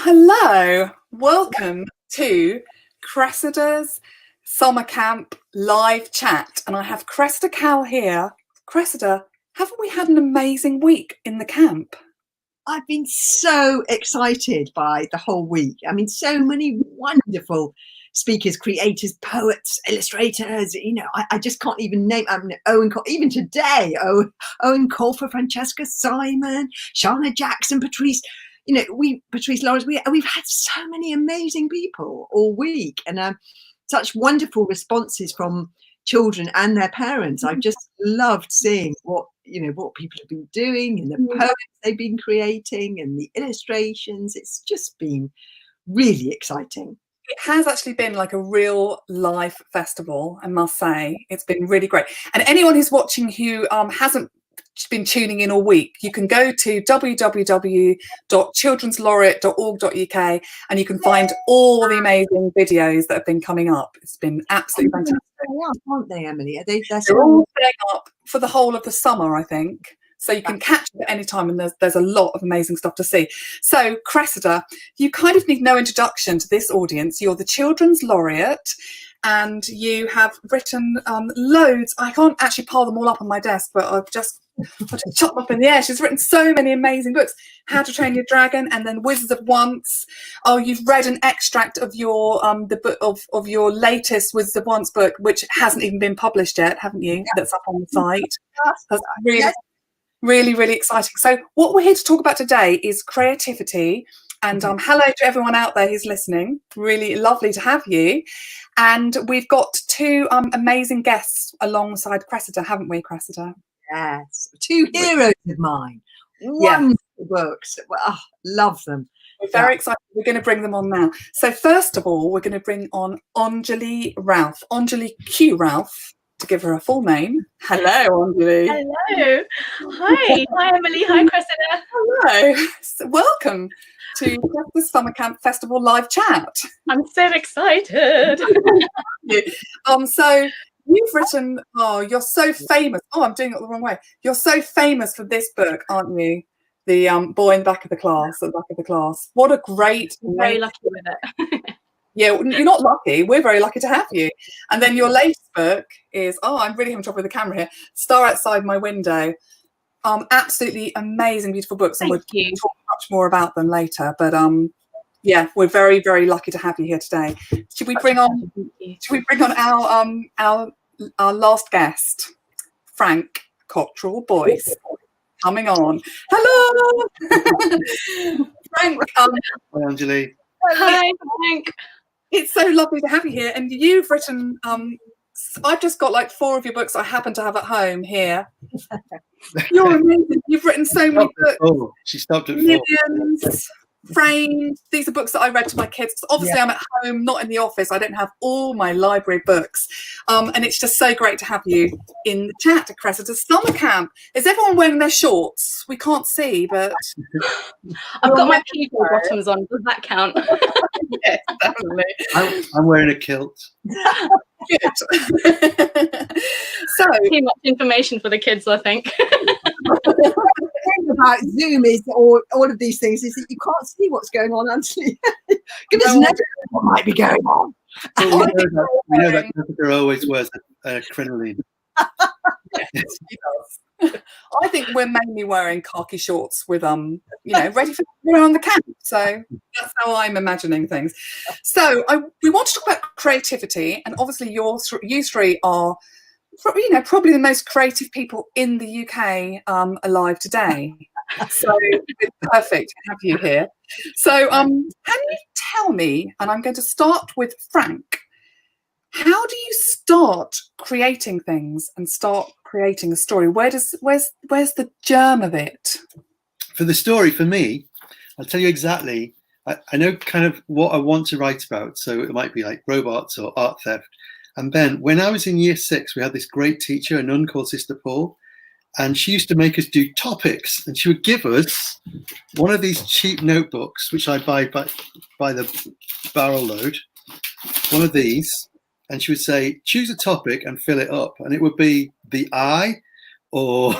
Hello, welcome to Cressida's Summer Camp live chat. And I have Cressida Cowell here. Cressida, haven't we had an amazing week in the camp? I've been so excited by the whole week. I mean, so many wonderful speakers, creators, poets, illustrators. You know, I just can't even name. I mean, Owen Cole, even today, Owen Cole for Francesca Simon, Shana Jackson, Patrice. You know, Patrice Lawrence. We've had so many amazing people all week, and such wonderful responses from children and their parents. I've just loved seeing what people have been doing and the poems they've been creating and the illustrations. It's just been really exciting. It has actually been like a real live festival, I must say. It's been really great. And anyone who's watching who hasn't been tuning in all week, you can go to www.childrenslaureate.org.uk and you can find all the amazing videos that have been coming up. It's been absolutely fantastic. Aren't they, Emily? They're all staying up for the whole of the summer, I think. So you can catch it at any time, and there's a lot of amazing stuff to see. So, Cressida, you kind of need no introduction to this audience. You're the Children's Laureate, and you have written loads. I can't actually pile them all up on my desk, but I've just shot them up in the air. She's written so many amazing books. How to Train Your Dragon, and then Wizards of Once. Oh, you've read an extract of your the book of your latest Wizards of Once book, which hasn't even been published yet, haven't you? Yeah. That's up on the site. That's really exciting. So what we're here to talk about today is creativity. And hello to everyone out there who's listening. Really lovely to have you. And we've got two amazing guests alongside Cressida, haven't we, Cressida? Yes, two heroes of mine. Wonderful books. Oh, love them. We're very excited. We're going to bring them on now. So first of all, we're going to bring on Onjali Raúf, Onjali Q Raúf, to give her a full name. Hello, Onjali. Hello. Hi, Emily. Hi, Cressida. Hello. So welcome to the Summer Camp Festival live chat. I'm so excited. So you've written, you're so famous. Oh, I'm doing it the wrong way. You're so famous for this book, aren't you? The boy in the back of the class, at the back of the class. What a great... I'm very lucky with it. Yeah, you're not lucky. We're very lucky to have you. And then your latest book is, I'm really having trouble with the camera here, Star Outside My Window. Absolutely amazing, beautiful books. And we'll talk much more about them later. But yeah, we're very, very lucky to have you here today. Should we bring on our last guest, Frank Cottrell-Boyce, coming on. Hello, Frank. Hi, Onjali. Hi, Frank. It's so lovely to have you here. And you've written. I've just got like 4 of your books I happen to have at home here. You're amazing. You've written so many books. Oh, she stopped at 4. Millions. Framed. These are books that I read to my kids. Obviously, I'm at home, not in the office. I don't have all my library books. And it's just so great to have you in the chat at Cressida's Summer Camp. Is everyone wearing their shorts? We can't see, but... I've got my keyboard bottoms on. Does that count? Yes, definitely. I'm wearing a kilt. Good. So too much information for the kids, I think. About Zoom is all of these things is that you can't see what's going on until give us no what might be going on. Well, we know that Jessica always wears a crinoline. Yes, he does. I think we're mainly wearing khaki shorts with ready for around the camp. So that's how I'm imagining things. So we want to talk about creativity, and obviously you 3 are probably the most creative people in the UK alive today. So it's perfect to have you here. So can you tell me, and I'm going to start with Frank, how do you start creating things and start creating a story? Where's the germ of it? For the story, for me, I'll tell you exactly. I know kind of what I want to write about. So it might be like robots or art theft. And then when I was in year 6, we had this great teacher, a nun called Sister Paul, and she used to make us do topics, and she would give us one of these cheap notebooks, which I buy by the barrel load, one of these, and she would say, choose a topic and fill it up. And it would be the eye or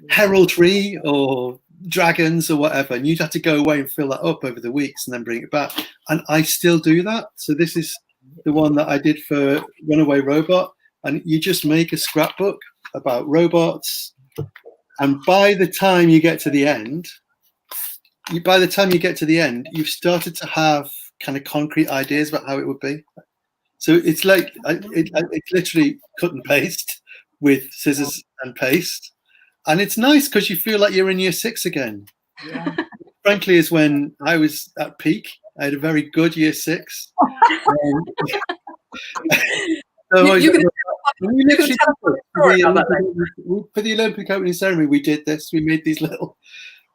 heraldry or dragons or whatever, and you'd have to go away and fill that up over the weeks and then bring it back. And I still do that. So this is the one that I did for Runaway Robot, and you just make a scrapbook about robots, and by the time you get to the end, you've started to have kind of concrete ideas about how it would be. So it's like it's literally cut and paste with scissors and paste, and it's nice because you feel like you're in year 6 again. Yeah. Frankly, is when I was at peak. I had a very good year 6. For the Olympic opening ceremony, we did this. We made these little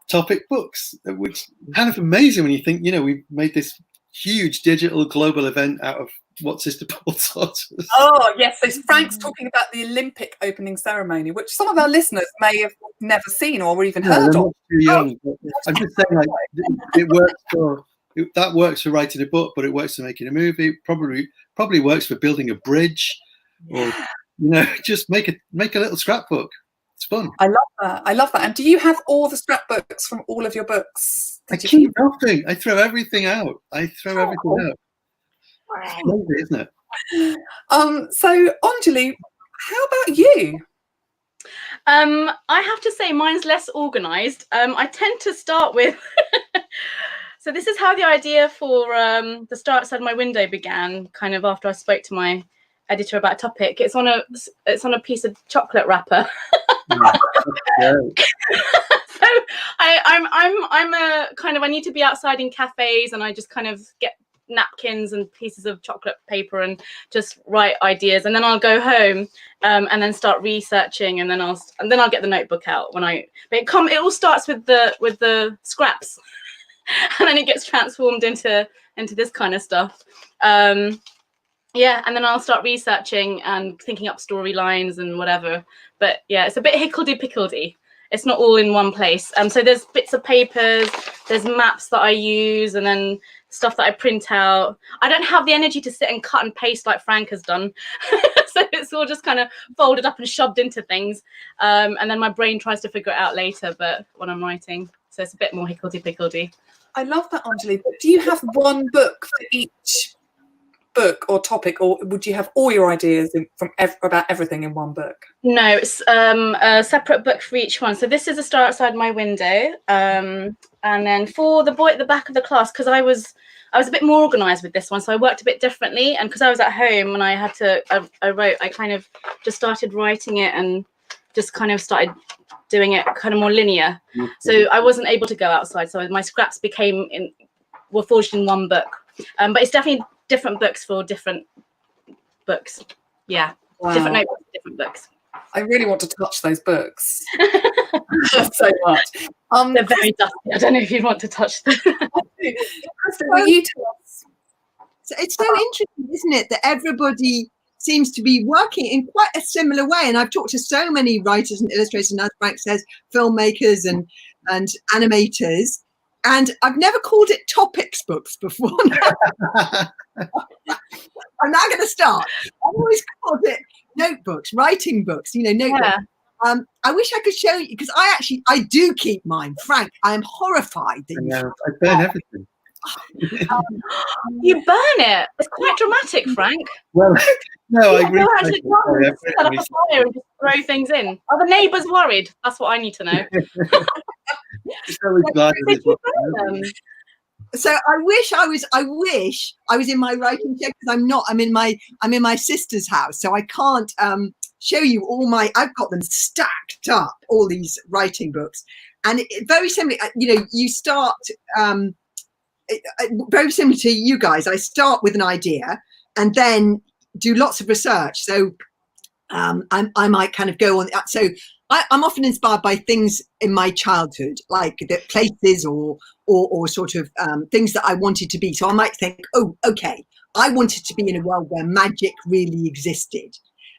topic books, which is kind of amazing when you think, we made this huge digital global event out of what Sister Paul taught us. Oh, yes. So Frank's talking about the Olympic opening ceremony, which some of our listeners may have never seen or even heard of. Too young. I'm just saying, like, it works that works for writing a book, but it works for making a movie. Probably works for building a bridge, or just make a little scrapbook. It's fun. I love that. And do you have all the scrapbooks from all of your books? I keep nothing. I throw everything out. It's crazy, isn't it? So Onjali, how about you? I have to say mine's less organized. I tend to start with so this is how the idea for the Star Outside My Window began, kind of after I spoke to my editor about a topic. It's on a piece of chocolate wrapper. So I'm a kind of, I need to be outside in cafes, and I just kind of get napkins and pieces of chocolate paper and just write ideas, and then I'll go home and then start researching, and then I'll get the notebook out it all starts with the scraps. And then it gets transformed into this kind of stuff. And then I'll start researching and thinking up storylines and whatever. But yeah, it's a bit hickledy-pickledy. It's not all in one place. So there's bits of papers, there's maps that I use, and then stuff that I print out. I don't have the energy to sit and cut and paste like Frank has done. So it's all just kind of folded up and shoved into things. And then my brain tries to figure it out later, but when I'm writing. So it's a bit more hickledy-pickledy. I love that, Onjali. But do you have one book for each book or topic, or would you have all your ideas about everything in one book? No, it's a separate book for each one. So this is A Star Outside My Window. And then for the boy at the back of the class, because I was a bit more organized with this one, so I worked a bit differently. And because I was at home and I kind of just started writing it and just kind of started doing it kind of more linear. Mm-hmm. So I wasn't able to go outside. So my scraps were forged in one book. But it's definitely different books for different books. Yeah. Wow. Different notebooks, different books. I really want to touch those books so much. They're very dusty. I don't know if you'd want to touch them. Cressida, will you tell us? So it's so interesting, isn't it, that everybody seems to be working in quite a similar way. And I've talked to so many writers and illustrators, and as Frank says, filmmakers and animators. And I've never called it topics books before. I'm now going to start. I've always called it notebooks, writing books, notebooks. Yeah. I wish I could show you, because I do keep mine. Frank, I am horrified that I burn everything. You burn it. It's quite dramatic, Frank. Well, no, I agree. Actually set up a fire and just throw things in. Are the neighbours worried? That's what I need to know. So I wish I was in my writing chair, because I'm not. I'm in my sister's house, so I can't show you I've got them stacked up, all these writing books, and very similar. You start very similar to you guys. I start with an idea and then do lots of research. So I might kind of go on. So I'm often inspired by things in my childhood, like the places or sort of things that I wanted to be. So I might think, oh, okay, I wanted to be in a world where magic really existed.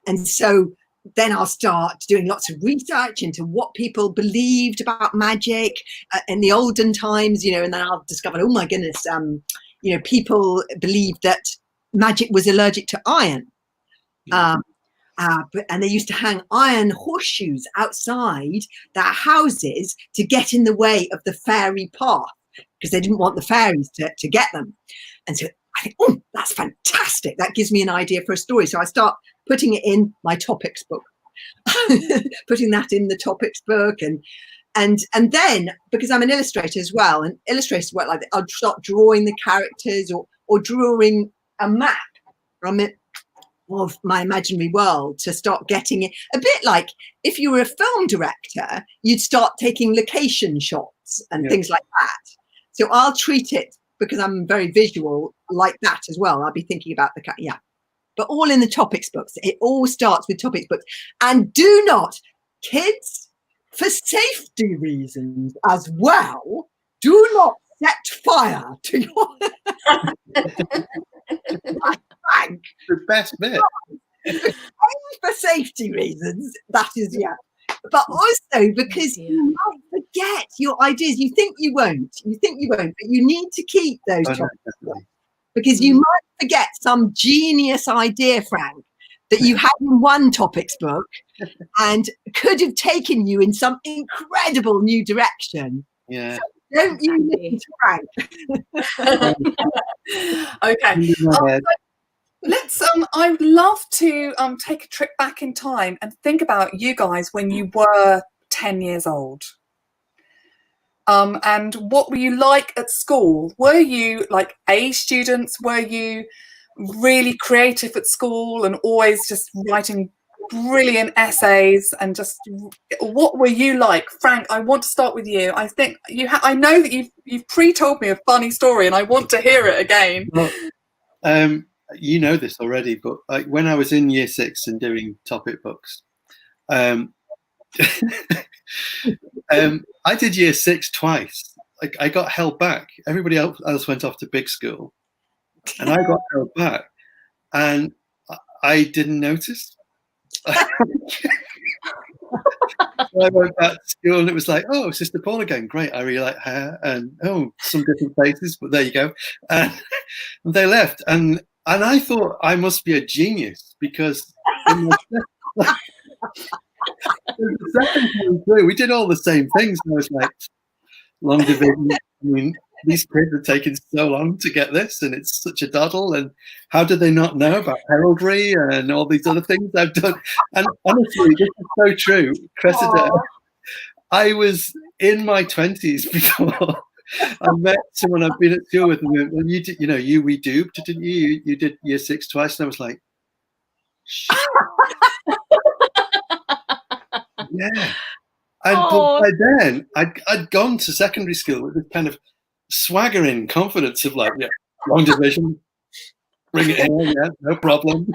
And so then I'll start doing lots of research into what people believed about magic in the olden times, and then I'll discover, oh my goodness, people believed that magic was allergic to iron. and they used to hang iron horseshoes outside their houses to get in the way of the fairy path because they didn't want the fairies to get them. And so I think, oh, that's fantastic. That gives me an idea for a story. So I start putting it in my topics book, putting that in the topics book. And then, because I'm an illustrator as well, and illustrators work like that, I'll start drawing the characters or drawing a map from it of my imaginary world to start getting it. A bit like if you were a film director, you'd start taking location shots and things like that. So I'll treat it, because I'm very visual, like that as well. I'll be thinking about but all in the topics books. It all starts with topics books. And do not, kids, for safety reasons as well, do not set fire to your bank. The best bit. For safety reasons, that is, but also because you might forget your ideas. You think you won't, but you need to keep those topics because you might forget some genius idea, Frank, that you had in one topics book and could have taken you in some incredible new direction. Yeah. So don't you listen to Frank. Okay. Let's I'd love to take a trip back in time and think about you guys when you were 10 years old. And what were you like at school? Were you like A students? Were you really creative at school and always just writing brilliant essays? And just what were you like? Frank, I want to start with you. I think I know that you've pre-told me a funny story and I want to hear it again. Well, you know this already, but like when I was in year 6 and doing topic books, I did year 6 twice. Like I got held back. Everybody else went off to big school, and I got held back, and I didn't notice. I went back to school, and it was like, oh, Sister Paul again. Great, I really like her, and some different faces, but there you go. And they left, and I thought I must be a genius because the second time through, we did all the same things. And I was like, long division. I mean, these kids are taking so long to get this, and it's such a doddle. And how do they not know about heraldry and all these other things I've done? And honestly, this is so true. Cressida, I was in my 20s before I met someone I've been at school with, and went, well, you did, we duped, didn't you? You did year 6 twice, and I was like, yeah. And but by then, I'd gone to secondary school with this kind of swaggering confidence of like, yeah, long division, bring it here, yeah, no problem.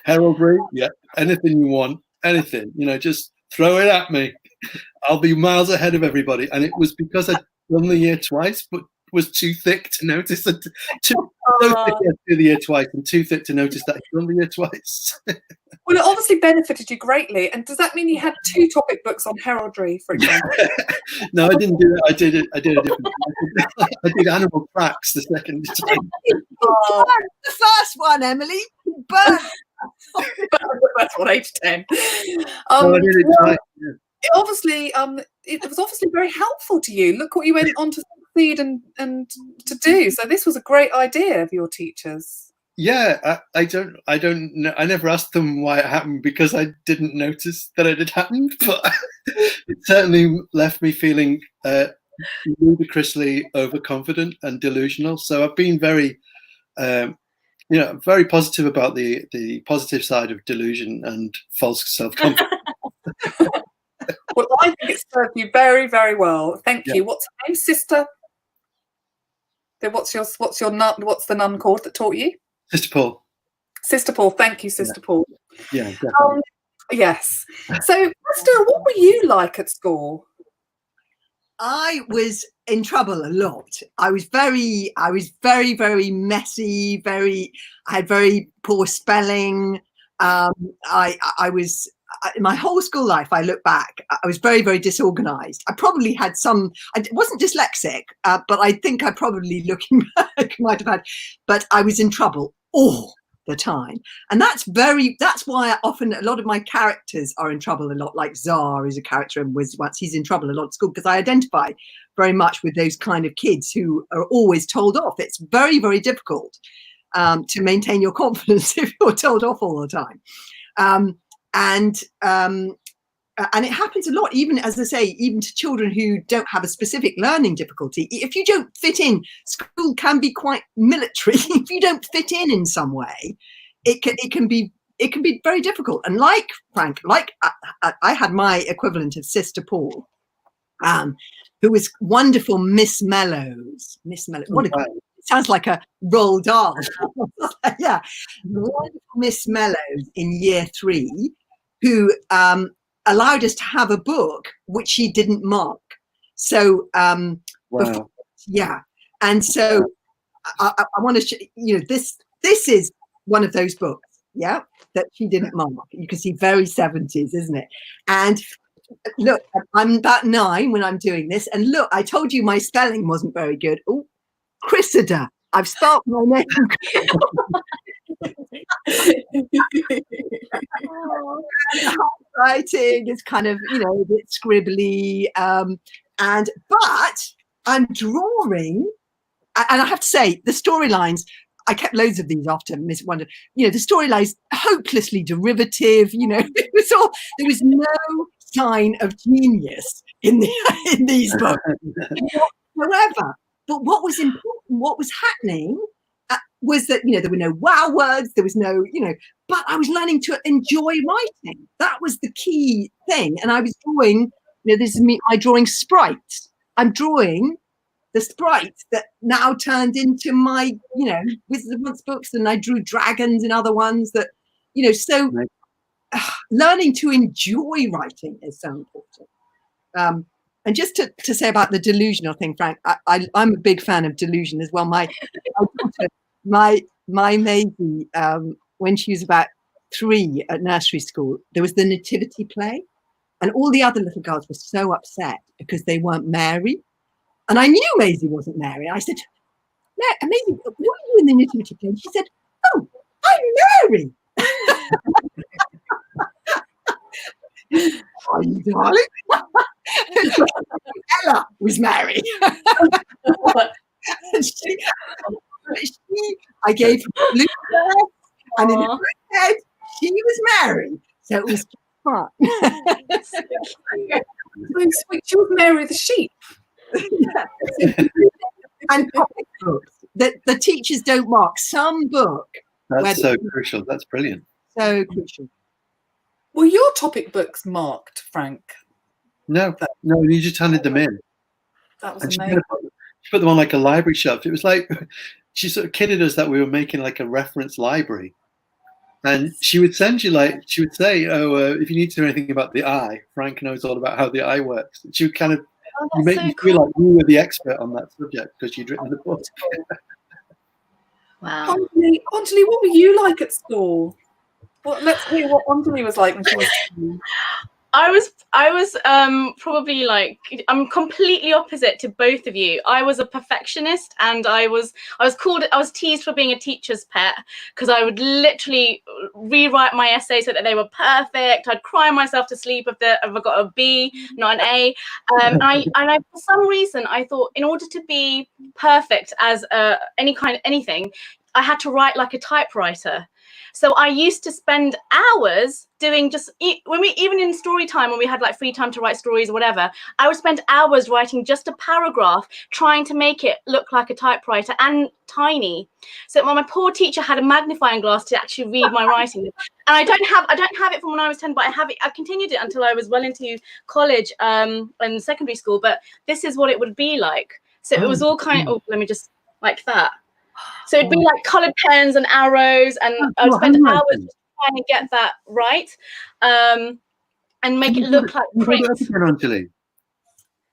Heraldry, yeah, anything you want, anything, just throw it at me. I'll be miles ahead of everybody. And it was because I'd done the year twice, but was too thick to notice it. So thick to do the year twice, and too thick to notice that I'd done the year twice. Well, it obviously benefited you greatly. And does that mean you had 2 topic books on heraldry, for example? No, I didn't do that. I did a different. I did animal tracks the second time. The first one, Emily. But the first one, age 10. I did it twice. Yeah. It was obviously very helpful to you. Look what you went on to succeed and to do. So this was a great idea of your teachers. Yeah, I don't know. I never asked them why it happened because I didn't notice that it had happened. But it certainly left me feeling ludicrously overconfident and delusional. So I've been very, very positive about the positive side of delusion and false self-confidence. Well, I think it served you very, very well. Thank you. What's her name, sister? What's the nun called that taught you? Sister Paul. Sister Paul. Thank you, Sister Paul. Yeah, definitely. Yes. So, Esther, what were you like at school? I was in trouble a lot. I was very, very messy. I had very poor spelling. My whole school life, I look back, I was very, very disorganized. I probably had I wasn't dyslexic, but I think I probably, looking back, might have had, but I was in trouble all the time. And that's why often a lot of my characters are in trouble a lot, like Czar is a character in Wizards Once. He's in trouble a lot at school because I identify very much with those kind of kids who are always told off. It's very, very difficult to maintain your confidence if you're told off all the time. And it happens a lot, even, as I say, even to children who don't have a specific learning difficulty. If you don't fit in, school can be quite military. If you don't fit in some way, it can be very difficult. And like Frank, I had my equivalent of Sister Paul, who was wonderful Miss Mellows. Miss Mellows. What a sounds like a Roald Dahl. Yeah, wonderful Miss Mellows in year 3, who allowed us to have a book which she didn't mark. So Wow. yeah, and so I want to this is one of those books, yeah, that she didn't mark. You can see very 70s, isn't it? And look, I'm about 9 when I'm doing this, and look, I told you my spelling wasn't very good. Oh, Cressida, I've spelled my name. Writing is kind of, a bit scribbly, but I'm drawing, and I have to say the storylines, I kept loads of these after Miss Wonder. The storylines hopelessly derivative. There was no sign of genius in these books whatsoever. But what was important, what was happening, was that there were no wow words, there was no but I was learning to enjoy writing. That was the key thing. And I was drawing, this is me, I drawing sprites. I'm drawing the sprites that now turned into my Wizards Once books, and I drew dragons and other ones that so learning to enjoy writing is so important. And just to say about the delusional thing, Frank, I'm a big fan of delusion as well. My Maisie, when she was about 3 at nursery school, there was the nativity play, and all the other little girls were so upset because they weren't Mary. And I knew Maisie wasn't Mary. I said, Maisie, who are you in the nativity play? And she said, oh, I'm Mary. Are you, darling? Ella was Mary. I gave her blue dress, and in her head, she was Mary. So it was fun. She was Mary the sheep. Yeah. And comic books that the teachers don't mark. Some book. That's so crucial. That's brilliant. So crucial. Were your topic books marked, Frank? No, you just handed them in. That was and amazing. She put them on like a library shelf. It was like she sort of kidded us that we were making like a reference library. And she would send you she would say, if you need to know anything about the eye, Frank knows all about how the eye works. She would kind of make you feel like you were the expert on that subject because you'd written the book. Wow. Onjali, what were you like at school? Let's hear what Onjali was like when she was school. I was probably I'm completely opposite to both of you. I was a perfectionist, and I was teased for being a teacher's pet because I would literally rewrite my essays so that they were perfect. I'd cry myself to sleep if I got a B, not an A. And I for some reason I thought in order to be perfect as anything, I had to write like a typewriter. So I used to spend hours doing even in story time, when we had like free time to write stories or whatever, I would spend hours writing just a paragraph, trying to make it look like a typewriter and tiny. So my poor teacher had a magnifying glass to actually read my writing. And I don't have it from when I was 10, but I continued it until I was well into college and secondary school. But this is what it would be like. So it was all kind of, let me just like that. So it'd be like coloured pens and arrows, and I'd spend hours just trying to get that right, and make it look like print.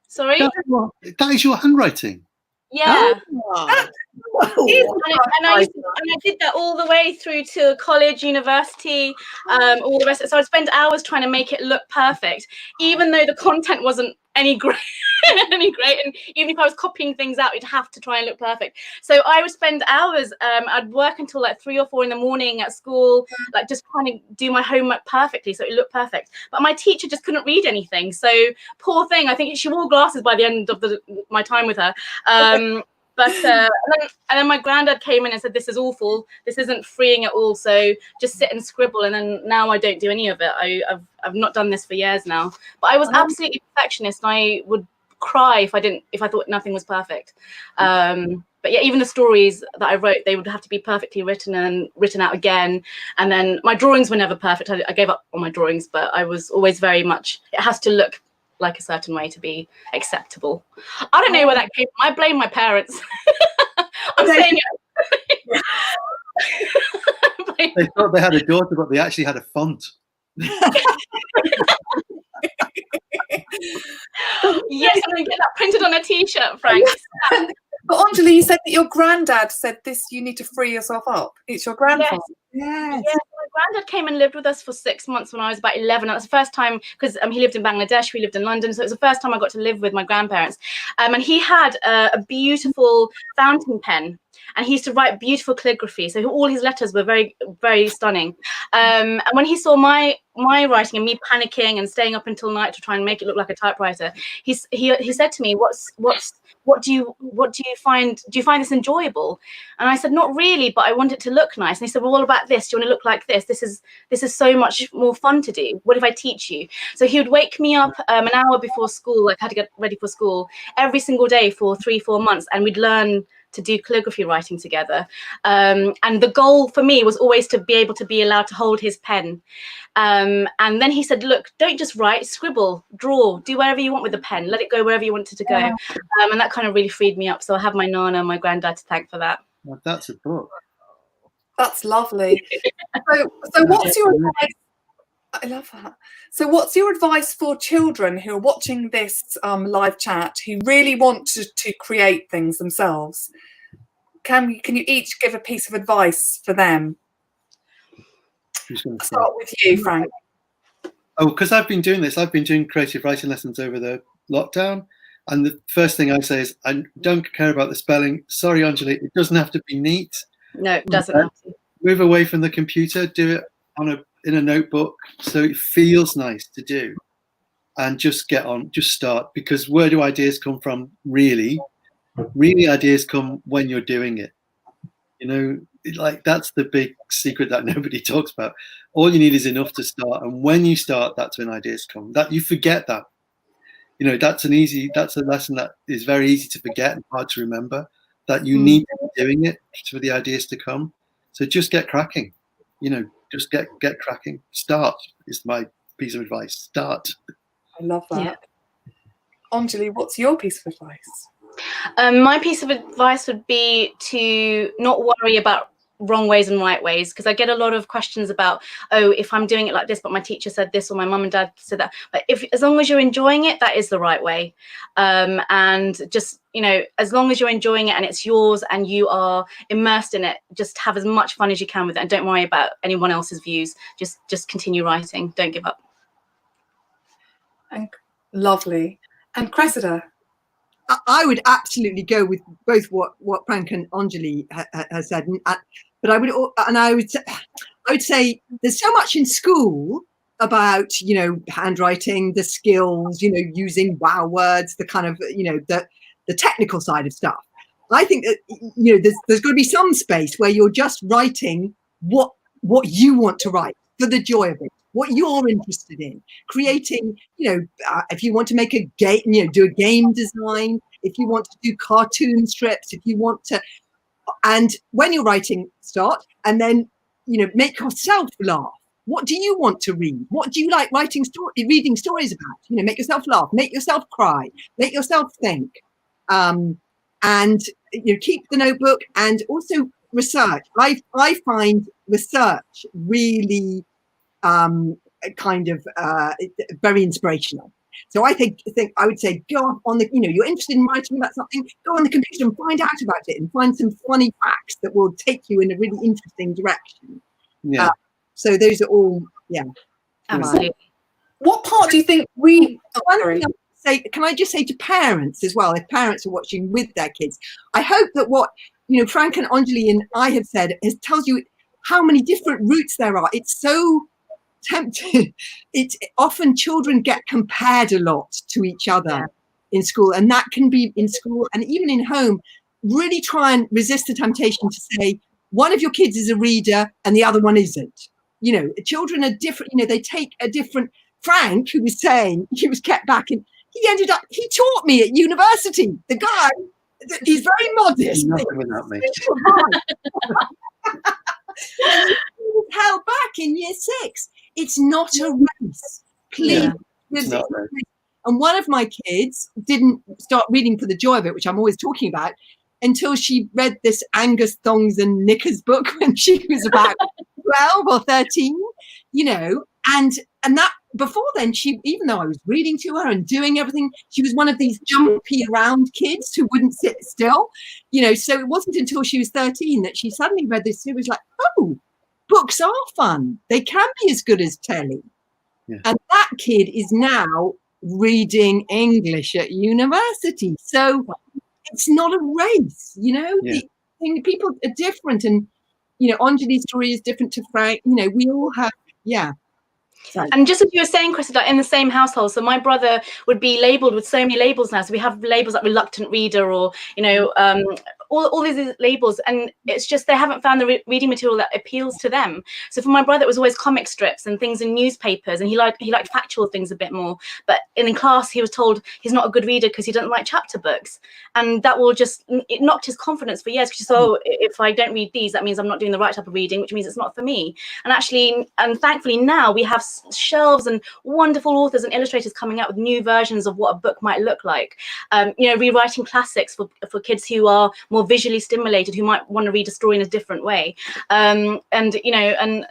Sorry? That is your handwriting. Yeah. Oh. And I did that all the way through to college, university, all the rest. So I'd spend hours trying to make it look perfect, even though the content wasn't any great. any great. And even if I was copying things out, it'd have to try and look perfect. So I would spend hours, I'd work until like 3 or 4 in the morning at school, like just trying to do my homework perfectly so it looked perfect. But my teacher just couldn't read anything. So poor thing, I think she wore glasses by the end of my time with her. And then my granddad came in and said, this is awful. This isn't freeing at all. So just sit and scribble. And then now I don't do any of it. I've not done this for years now. But I was absolutely perfectionist. And I would cry if I thought nothing was perfect. But yeah, even the stories that I wrote, they would have to be perfectly written and written out again. And then my drawings were never perfect. I gave up on my drawings, but I was always very much, it has to look like a certain way to be acceptable. I don't know where that came from. I blame my parents. I'm saying it. They thought they had a daughter, but they actually had a font. Yes, I'm going to get that printed on a t-shirt, Frank. But Onjali, you said that your granddad said this, you need to free yourself up. It's your grandfather. Yes. Yeah, my granddad came and lived with us for 6 months when I was about 11. That was the first time, because he lived in Bangladesh, we lived in London, so it was the first time I got to live with my grandparents. And he had a beautiful fountain pen, and he used to write beautiful calligraphy. So all his letters were very, very stunning. And when he saw my writing and me panicking and staying up until night to try and make it look like a typewriter, he said to me, what do you find? Do you find this enjoyable? And I said, not really, but I want it to look nice. And he said, well, what about this? Do you want to look like this? This is so much more fun to do. What if I teach you? So he would wake me up an hour before school, like I had to get ready for school every single day for 3-4 months, and we'd learn to do calligraphy writing together. And the goal for me was always to be able to be allowed to hold his pen. And then he said, look, don't just write, scribble, draw, do whatever you want with the pen. Let it go wherever you want it to go. And that kind of really freed me up. So I have my Nana and my granddad to thank for that. Well, that's a book. That's lovely. So what's your advice? I love that. So what's your advice for children who are watching this live chat, who really want to create things themselves? Can you each give a piece of advice for them? I'll start with you, Frank. Oh, because I've been doing this. I've been doing creative writing lessons over the lockdown. And the first thing I say is, I don't care about the spelling. Sorry, Onjali, it doesn't have to be neat. No, it doesn't have to. Move away from the computer. Do it in a notebook so it feels nice to do. And just start. Because where do ideas come from, really? Really, ideas come when you're doing it. Like that's the big secret that nobody talks about. All you need is enough to start, and when you start, that's when ideas come. That you forget that. That's a lesson that is very easy to forget and hard to remember. That you need to be doing it for the ideas to come. So just get cracking. Just get cracking. Start is my piece of advice. Start. I love that. Yeah. Onjali, what's your piece of advice? My piece of advice would be to not worry about wrong ways and right ways, because I get a lot of questions about, oh, if I'm doing it like this, but my teacher said this or my mum and dad said that. But as long as you're enjoying it, that is the right way. And just, as long as you're enjoying it and it's yours and you are immersed in it, just have as much fun as you can with it and don't worry about anyone else's views. Just continue writing. Don't give up. Lovely. And Cressida? I would absolutely go with both what Frank and Onjali has said, but I would say there's so much in school about handwriting, the skills, using wow words, the kind of the technical side of stuff. I think that there's got to be some space where you're just writing what you want to write for the joy of it. What you're interested in, creating, if you want to make a game, do a game design, if you want to do cartoon strips, if you want to, and when you're writing, start, and then, make yourself laugh. What do you want to read? What do you like reading stories about? Make yourself laugh, make yourself cry, make yourself think, and keep the notebook, and also research. I find research really very inspirational. So I think I would say go on the, you're interested in writing about something, go on the computer and find out about it and find some funny facts that will take you in a really interesting direction. Yeah. So those are all, Absolutely. What part do you think say, to parents as well, if parents are watching with their kids, I hope that what, Frank and Onjali and I have said tells you how many different routes there are. It's so tempting. It's often children get compared a lot to each other in school, and that can be in school and even in home. Really try and resist the temptation to say one of your kids is a reader and the other one isn't. Children are different. They take a different. Frank, who was saying he was kept back, and he taught me at university. The guy, he's very modest. Nothing without me. He was held back in year 6. It's not a race. Please. It's not a race. And one of my kids didn't start reading for the joy of it, which I'm always talking about, until she read this Angus Thongs and Knickers book when she was about 12 or 13, and that before then, she, even though I was reading to her and doing everything, she was one of these jumpy around kids who wouldn't sit still, so it wasn't until she was 13 that she suddenly read this series like, oh, books are fun. They can be as good as telly. Yeah. And that kid is now reading English at university. So it's not a race, people are different. And, Onjali's story is different to Frank. We all have, Sorry. And just as you were saying, Cressida, in the same household, so my brother would be labelled with so many labels now. So we have labels like reluctant reader or, all these labels, and it's just they haven't found the reading material that appeals to them. So for my brother, it was always comic strips and things in newspapers, and he liked factual things a bit more. But in class, he was told he's not a good reader because he doesn't like chapter books, and that will it knocked his confidence for years. Because if I don't read these, that means I'm not doing the right type of reading, which means it's not for me. And thankfully now we have shelves and wonderful authors and illustrators coming out with new versions of what a book might look like. Rewriting classics for kids who are more visually stimulated, who might want to read a story in a different way. And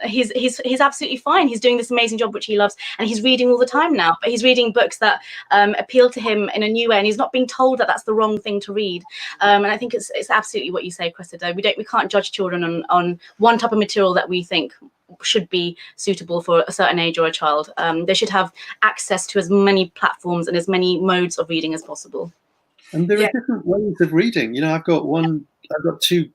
he's absolutely fine. He's doing this amazing job which he loves, and he's reading all the time now. But he's reading books that appeal to him in a new way, and he's not being told that that's the wrong thing to read. And I think it's absolutely what you say, Cressida. We can't judge children on one type of material that we think should be suitable for a certain age or a child. They should have access to as many platforms and as many modes of reading as possible. And there are different ways of reading. I've got two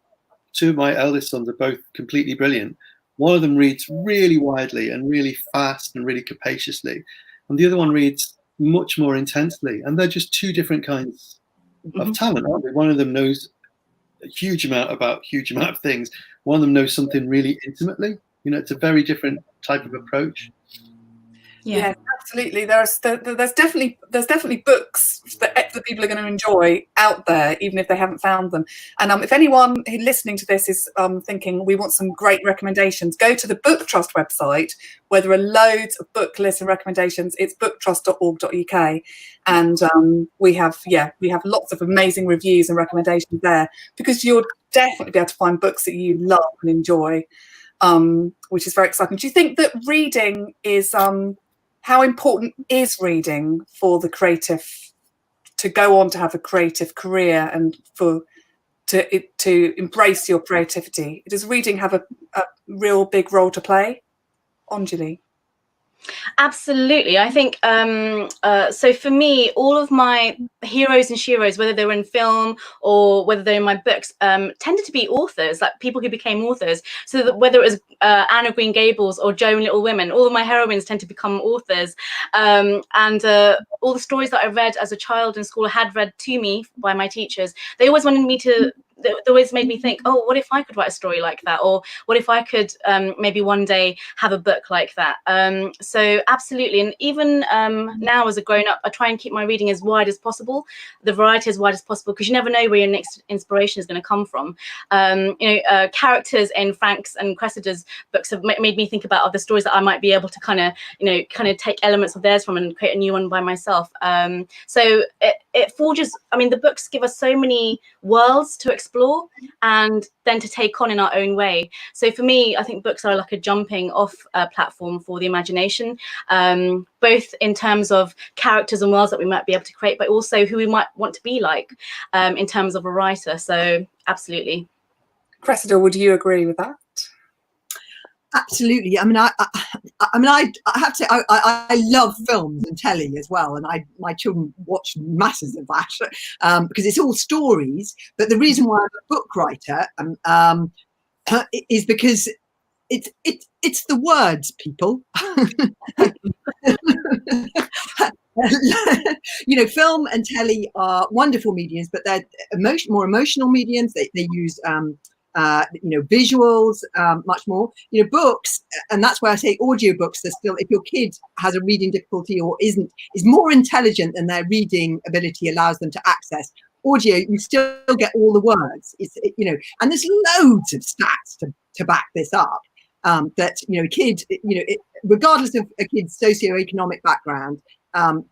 of my eldest sons are both completely brilliant. One of them reads really widely and really fast and really capaciously, and the other one reads much more intensely. And they're just two different kinds of talent, aren't they? One of them knows a huge amount about a huge amount of things. One of them knows something really intimately. It's a very different type of approach. Yeah, absolutely. There's definitely books that people are going to enjoy out there, even if they haven't found them. And if anyone listening to this is thinking we want some great recommendations, go to the Book Trust website where there are loads of book lists and recommendations. It's booktrust.org.uk, and we have lots of amazing reviews and recommendations there, because you'll definitely be able to find books that you love and enjoy, which is very exciting. Do you think that reading is how important is reading for the creative to go on to have a creative career and to embrace your creativity? Does reading have a real big role to play? Onjali? Absolutely. I think so for me, all of my heroes and sheroes, whether they were in film or whether they're in my books, tended to be authors, like people who became authors. So that whether it was Anne of Green Gables or Jo in Little Women, all of my heroines tend to become authors. And all the stories that I read as a child in school, had read to me by my teachers, they always wanted me to, they always made me think, oh, what if I could write a story like that? Or what if I could maybe one day have a book like that? So absolutely. And even now as a grown up, I try and keep my reading as wide as possible, the variety as wide as possible, because you never know where your next inspiration is going to come from. Characters in Frank's and Cressida's books have made me think about other stories that I might be able to kind of take elements of theirs from and create a new one by myself. So it forges, the books give us so many worlds to explore and then to take on in our own way. So for me, I think books are like a jumping off platform for the imagination, both in terms of characters and worlds that we might be able to create, but also who we might want to be like in terms of a writer. So absolutely. Cressida, would you agree with that? Absolutely. I mean, I have to say, I love films and telly as well, and my children watch masses of that because it's all stories. But the reason why I'm a book writer is because it's the words, people. You know, film and telly are wonderful mediums, but they're more emotional mediums. They use you know, visuals much more. You know, books, and that's why I say audiobooks. They're still, if your kid has a reading difficulty or is more intelligent than their reading ability allows them to access, audio, you still get all the words. You know, and there's loads of stats to back this up. That, you know, a kid, you know, regardless of a kid's socioeconomic background,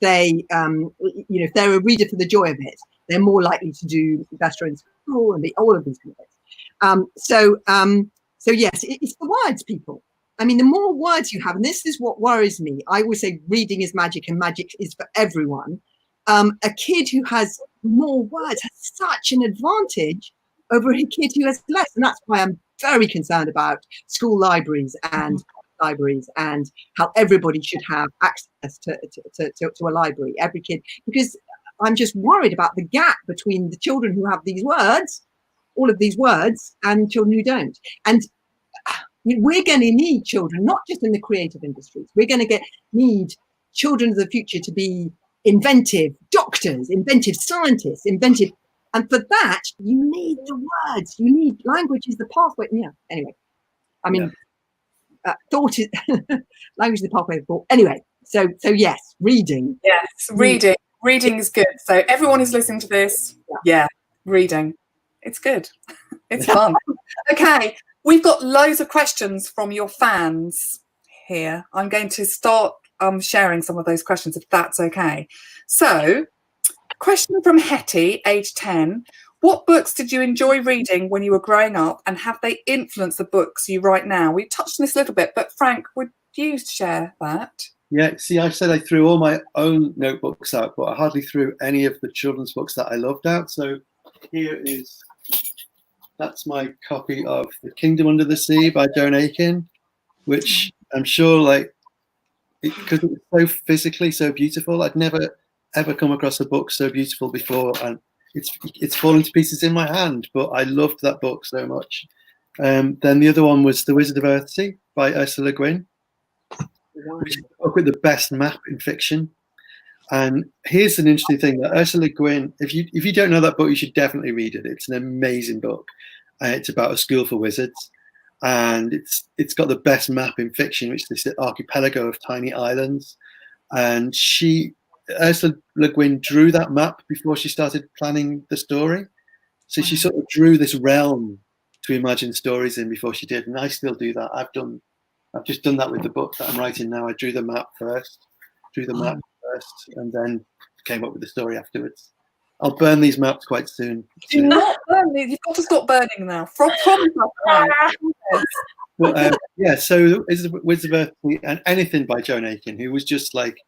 they, you know, if they're a reader for the joy of it, they're more likely to do better in school and all of these things. So yes, it's the words, people. I mean, the more words you have, and this is what worries me. I always say reading is magic, and magic is for everyone. A kid who has more words has such an advantage over a kid who has less, and that's why I'm very concerned about school libraries and libraries and how everybody should have access to a library, every kid, because I'm just worried about the gap between the children who have these words, all of these words, and children who don't. And we're going to need children, not just in the creative industries. We're going to need children of the future to be inventive doctors, inventive scientists, inventive. And for that, you need the words. You need language is the pathway. Yeah. Anyway, I mean, thought is language is the pathway of thought. Anyway, so yes, reading. Yes, reading is good. So everyone who's listening to this, yeah, reading. It's good. It's fun. Okay, we've got loads of questions from your fans here. I'm going to start sharing some of those questions, if that's okay. So, question from Hetty, age 10. What books did you enjoy reading when you were growing up, and have they influenced the books you write now? We touched on this a little bit, but Frank, would you share that? Yeah, see, I said I threw all my own notebooks out, but I hardly threw any of the children's books that I loved out. So here is... that's my copy of The Kingdom Under the Sea by Joan Aiken, which I'm sure, like, because it's so physically so beautiful. I'd never ever come across a book so beautiful before, and it's fallen to pieces in my hand. But I loved that book so much. Then the other one was The Wizard of Earthsea by Ursula Le Guin, which is a book with the best map in fiction. And here's an interesting thing that Ursula Le Guin, if you don't know that book, you should definitely read it. It's an amazing book. It's about a school for wizards, and it's got the best map in fiction, which is this archipelago of tiny islands. And Ursula Le Guin drew that map before she started planning the story. So she sort of drew this realm to imagine stories in before she did. And I still do that. I've just done that with the book that I'm writing now. I drew the map first, and then came up with the story afterwards. I'll burn these maps quite soon. Do not burn these. You've got to stop burning now. But, yeah, so is the Wizard of Earthsea and anything by Joan Aiken, who was just like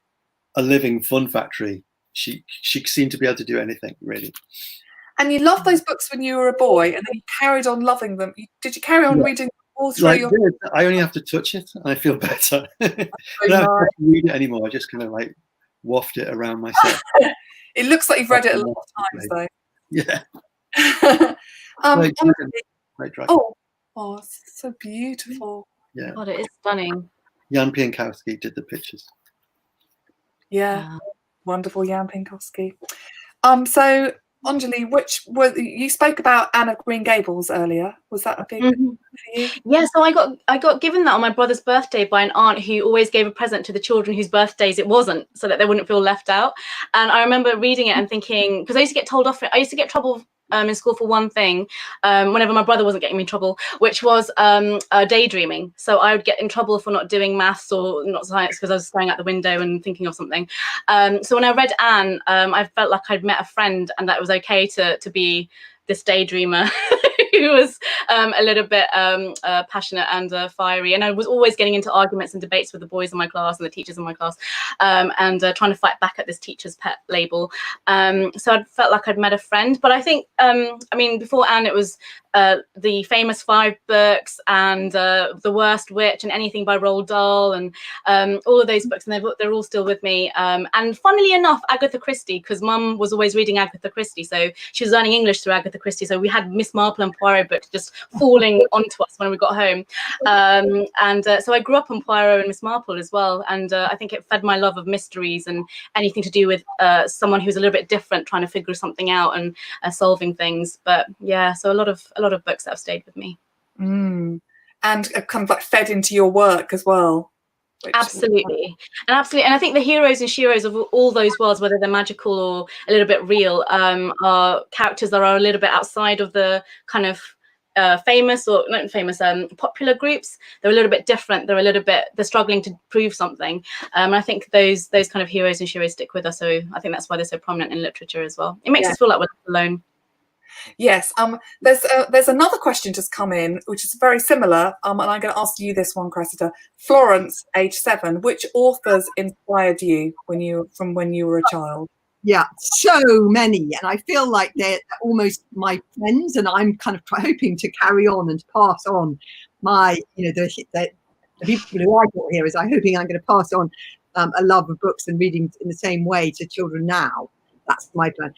a living fun factory. She seemed to be able to do anything, really. And you loved those books when you were a boy, and then you carried on loving them. Did you carry on reading all through I only have to touch it, and I feel better. I don't have to read it anymore. I just kind of like waft it around myself. It looks like you've read it a lot of times, though. Yeah. It's so beautiful. Yeah. God, it is stunning. Jan Pienkowski did the pictures. Yeah, wonderful Jan Pienkowski. So Onjali, you spoke about Anne of Green Gables earlier? Was that a big for you? Yeah, so I got given that on my brother's birthday by an aunt who always gave a present to the children whose birthdays it wasn't, so that they wouldn't feel left out. And I remember reading it and thinking, because I used to get told off. I used to get trouble in school for one thing, whenever my brother wasn't getting me in trouble, which was daydreaming. So I would get in trouble for not doing maths or not science because I was staring out the window and thinking of something. So when I read Anne, I felt like I'd met a friend, and that it was okay to be this daydreamer who was a little bit passionate and fiery. And I was always getting into arguments and debates with the boys in my class and the teachers in my class, and trying to fight back at this teacher's pet label. So I felt like I'd met a friend. But I think, I mean, before Anne, it was the famous 5 books and The Worst Witch and anything by Roald Dahl and all of those books, and they're all still with me. And funnily enough, Agatha Christie, because Mum was always reading Agatha Christie, so she was learning English through Agatha Christie. So we had Miss Marple and Poirot books just falling onto us when we got home. So I grew up on Poirot and Miss Marple as well, and I think it fed my love of mysteries and anything to do with someone who's a little bit different, trying to figure something out and solving things. But yeah, so a lot of books that have stayed with me. And kind of like fed into your work as well. Absolutely. And I think the heroes and sheroes of all those worlds, whether they're magical or a little bit real, are characters that are a little bit outside of the kind of famous or not famous popular groups. They're a little bit different. They're struggling to prove something. And I think those kind of heroes and sheroes stick with us. So I think that's why they're so prominent in literature as well. It makes us feel like we're not alone. Yes. There's another question just come in, which is very similar. And I'm going to ask you this one, Cressida. Florence, age 7. Which authors inspired you when you were a child? Yeah, so many, and I feel like they're almost my friends, and I'm kind of hoping to carry on and pass on my, the people who I got here is I'm hoping I'm going to pass on a love of books and reading in the same way to children now. That's my plan.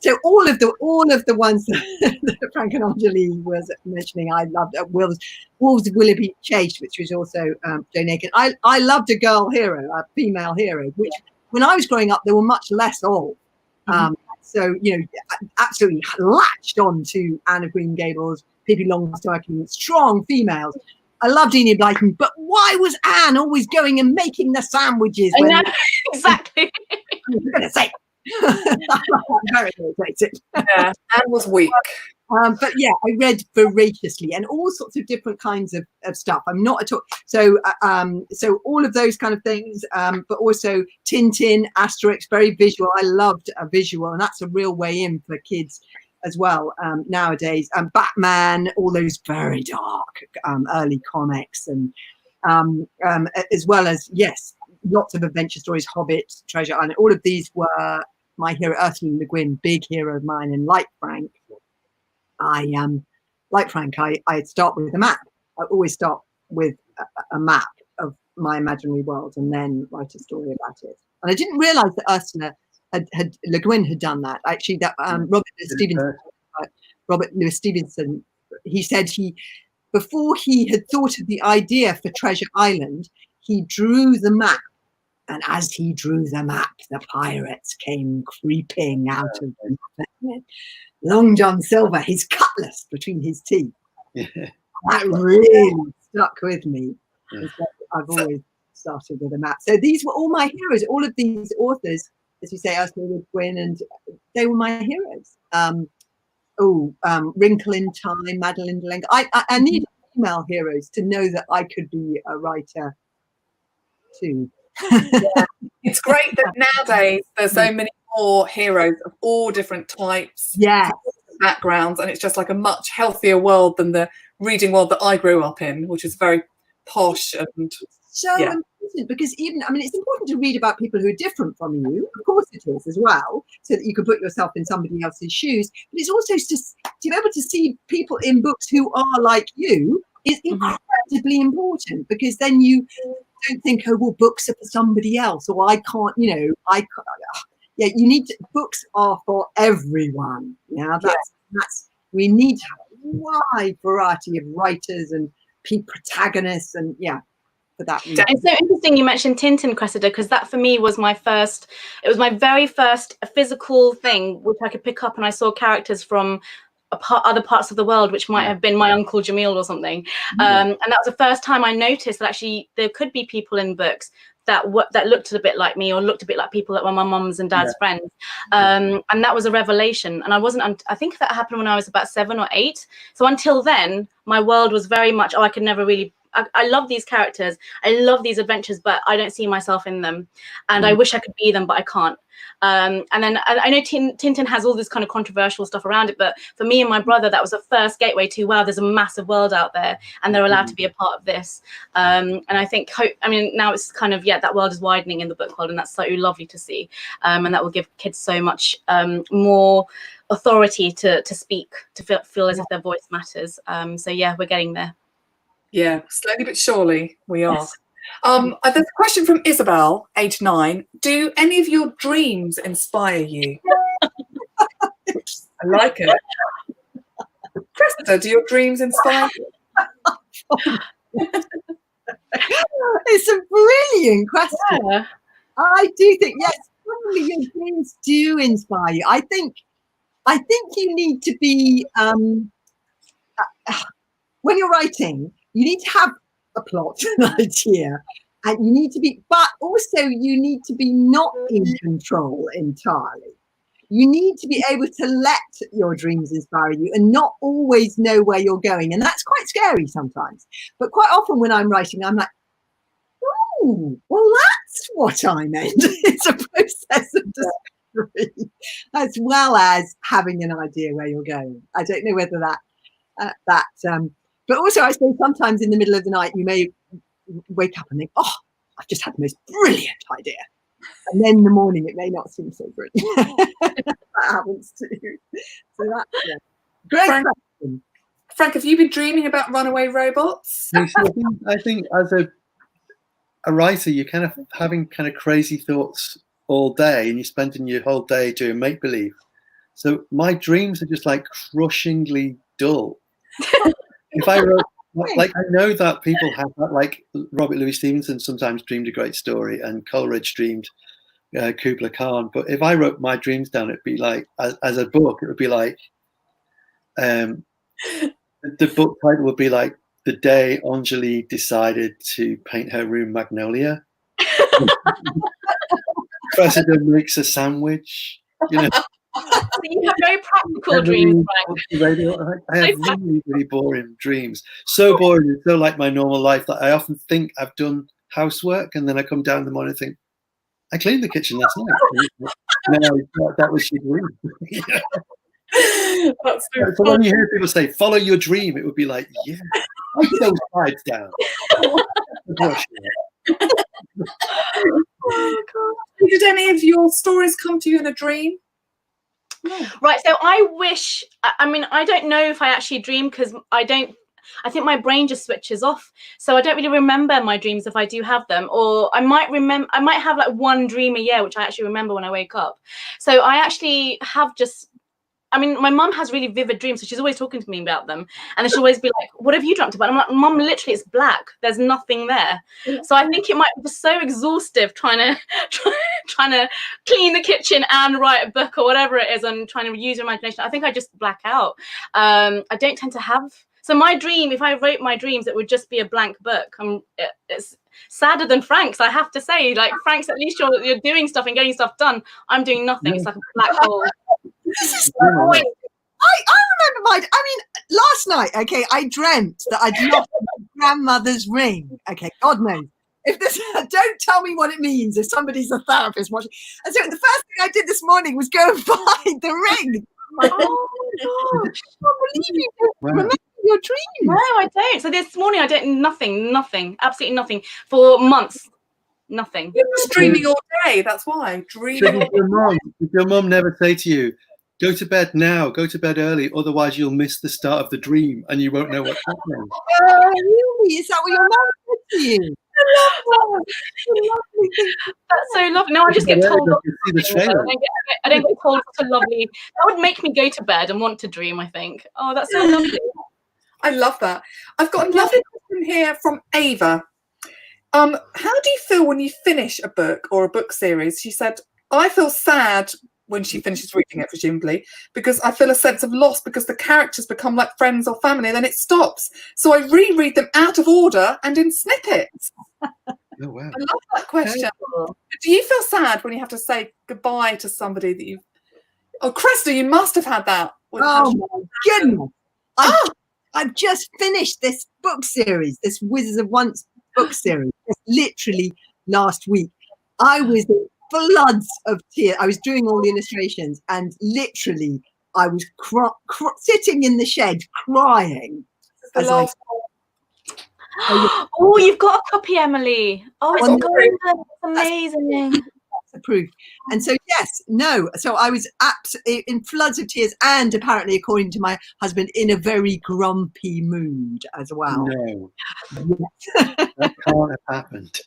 So all of the ones that Frank and Onjali was mentioning, I loved. Wolves of Willoughby Chase, which was also Jane Aiken. I loved a girl hero, a female hero, which when I was growing up there were much less of. So absolutely latched on to Anne of Green Gables, Pippi Longstocking, strong females. I loved Enid Blyton, but why was Anne always going and making the sandwiches? I know, exactly. I'm going to say. Very irritated. Yeah, Anne was weak. But yeah, I read voraciously and all sorts of different kinds of stuff. I'm not at all so all of those kind of things, but also Tintin, Asterix, very visual. I loved a visual, and that's a real way in for kids as well nowadays. Batman, all those very dark early comics, and as well as lots of adventure stories, Hobbit, Treasure Island. All of these were my hero. Ursula Le Guin, big hero of mine, and like Frank, I start with a map. I always start with a map of my imaginary world and then write a story about it. And I didn't realise that Ursula Le Guin had done that. Actually, that Robert Louis Stevenson, he said before he had thought of the idea for Treasure Island, he drew the map. And as he drew the map, the pirates came creeping out of the map. Long John Silver, his cutlass between his teeth. Yeah. That really stuck with me. Yeah. I've always started with a map. So these were all my heroes. All of these authors, as you say, Ursula Le Guin, and they were my heroes. Wrinkle in Time, Madeleine D'Alembert. I need female heroes to know that I could be a writer too. Yeah. It's great that nowadays there's so many more heroes of all different types, backgrounds, and it's just like a much healthier world than the reading world that I grew up in, which is very posh and important, because it's important to read about people who are different from you. Of course it is as well, so that you can put yourself in somebody else's shoes. But it's also just to be able to see people in books who are like you is incredibly important, because then you don't think, books are for somebody else, or I can't, you need to, books are for everyone. That's we need to have a wide variety of writers and protagonists, and for that reason. It's so interesting you mentioned Tintin, Cressida, because that for me was my very first physical thing which I could pick up, and I saw characters from other parts of the world, which might have been my Uncle Jamil or something. And that was the first time I noticed that actually there could be people in books that looked a bit like me, or looked a bit like people that were my mum's and dad's friends. And that was a revelation. And I think that happened when I was about 7 or 8. So until then, my world was very much, I could never really I love these characters, I love these adventures, but I don't see myself in them, and I wish I could be them, but I can't. And then I know Tintin has all this kind of controversial stuff around it, but for me and my brother, that was the first gateway to, wow, there's a massive world out there, and they're allowed to be a part of this. And I think, now it's kind of, that world is widening in the book world, and that's so lovely to see. And that will give kids so much more authority to speak, to feel as if their voice matters. So yeah, we're getting there. Yeah, slowly but surely we are. Yes. There's a question from Isabel, age 9. Do any of your dreams inspire you? I like it. Cressida, do your dreams inspire you? It's a brilliant question. Yeah. I do think, yes, probably your dreams do inspire you. I think you need to be, when you're writing, you need to have a plot, an idea, and you need to be, but also you need to be not in control entirely. You need to be able to let your dreams inspire you and not always know where you're going. And that's quite scary sometimes. But quite often when I'm writing, I'm like, oh, well, that's what I meant. It's a process of discovery, as well as having an idea where you're going. I don't know whether but also I suppose sometimes in the middle of the night, you may wake up and think, oh, I've just had the most brilliant idea. And then in the morning, it may not seem so brilliant. That happens too. So that's great question. Frank, have you been dreaming about runaway robots? I think as a writer, you're kind of having kind of crazy thoughts all day, and you're spending your whole day doing make-believe. So my dreams are just like crushingly dull. If I wrote, like, I know that people have that, like Robert Louis Stevenson sometimes dreamed a great story, and Coleridge dreamed Kubla Khan. But if I wrote my dreams down, it'd be like, as a book, it would be like, the book title would be like, The Day Onjali Decided to Paint Her Room Magnolia. Cressida makes a sandwich, you know. So you have very practical dreams, Frank. I have really, really boring dreams. So boring, and so like my normal life that I often think I've done housework, and then I come down in the morning and think, I cleaned the kitchen last night. No, that was your dream. That's so when you hear people say, follow your dream, it would be like, yeah, I put those sides down. Oh, God. Did any of your stories come to you in a dream? Right, so I wish, I don't know if I actually dream, because I think my brain just switches off, so I don't really remember my dreams if I do have them. Or I might have like one dream a year which I actually remember when I wake up. So I actually have just, my mum has really vivid dreams, so she's always talking to me about them, and then she'll always be like, what have you dreamt about? I'm like, Mum, literally it's black, there's nothing there. So I think it might be so exhaustive trying to clean the kitchen and write a book or whatever it is, and trying to use your imagination. I think I just black out. I don't tend to have, so my dream, if I wrote my dreams, it would just be a blank book. It's sadder than Frank's, I have to say. Like, Frank's, at least you're doing stuff and getting stuff done. I'm doing nothing. It's like a black hole. This is so annoying. I remember last night, okay, I dreamt that I'd lost my grandmother's ring. Okay, God knows. If this, don't tell me what it means if somebody's a therapist watching. And so the first thing I did this morning was go and find the ring. Oh my gosh. I can't believe you don't remember your dreams. No, I don't. So this morning I did nothing, absolutely nothing for months. Nothing. You're just dreaming all day. That's why. Dreaming. Did your mum never say to you, go to bed now, go to bed early, otherwise you'll miss the start of the dream and you won't know what's happening? Oh, really? Is that what your mum said to you? That's so lovely. No, I just get told. I don't get told so lovely. That would make me go to bed and want to dream, I think. Oh, that's so lovely. I love that. I've got a lovely question here from Ava. How do you feel when you finish a book or a book series? She said, I feel sad when she finishes reading it, presumably, because I feel a sense of loss because the characters become like friends or family, and then it stops. So I reread them out of order and in snippets. Oh, wow. I love that question. Do you feel sad when you have to say goodbye to somebody that you've... Oh, Cressida, you must have had that. Oh, my goodness. I've just finished this book series, this Wizards of Once book series, just literally last week. I was in floods of tears. I was doing all the illustrations, and literally I was sitting in the shed crying. The last Oh, you've got a copy, Emily. Oh, it's gorgeous. It's amazing. That's the proof. And so, yes, no. So I was in floods of tears, and apparently, according to my husband, in a very grumpy mood as well. No, that can't have happened.